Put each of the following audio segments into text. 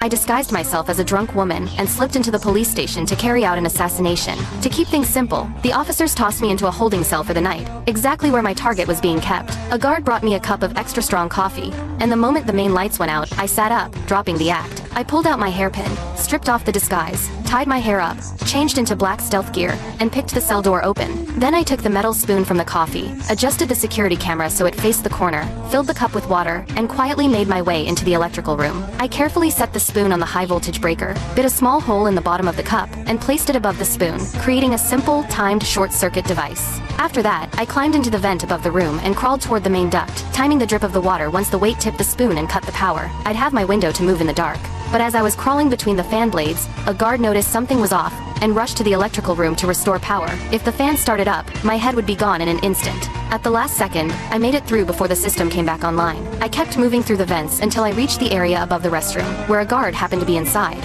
I disguised myself as a drunk woman and slipped into the police station to carry out an assassination. To keep things simple, the officers tossed me into a holding cell for the night, exactly where my target was being kept. A guard brought me a cup of extra strong coffee, and the moment the main lights went out, I sat up, dropping the act. I pulled out my hairpin, stripped off the disguise, tied my hair up, changed into black stealth gear, and picked the cell door open. Then I took the metal spoon from the coffee, adjusted the security camera so it faced the corner, filled the cup with water, and quietly made my way into the electrical room. I carefully set the spoon on the high-voltage breaker, bit a small hole in the bottom of the cup, and placed it above the spoon, creating a simple, timed short-circuit device. After that, I climbed into the vent above the room and crawled toward the main duct, timing the drip of the water once the weight tipped the spoon and cut the power. I'd have my window to move in the dark. But as I was crawling between the fan blades, a guard noticed something was off, and rushed to the electrical room to restore power. If the fan started up, my head would be gone in an instant. At the last second, I made it through before the system came back online. I kept moving through the vents until I reached the area above the restroom, where a guard happened to be inside.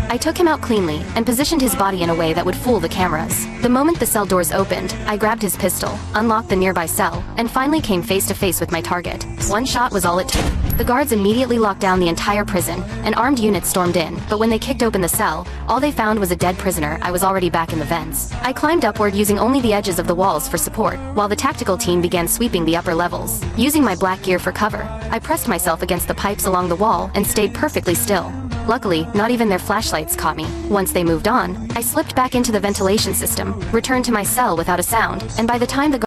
I took him out cleanly, and positioned his body in a way that would fool the cameras. The moment the cell doors opened, I grabbed his pistol, unlocked the nearby cell, and finally came face to face with my target. One shot was all it took. The guards immediately locked down the entire prison, and armed units stormed in, but when they kicked open the cell, all they found was a dead prisoner. I was already back in the vents. I climbed upward using only the edges of the walls for support, while the tactical team began sweeping the upper levels. Using my black gear for cover, I pressed myself against the pipes along the wall and stayed perfectly still. Luckily, not even their flashlights caught me. Once they moved on, I slipped back into the ventilation system, returned to my cell without a sound, and by the time the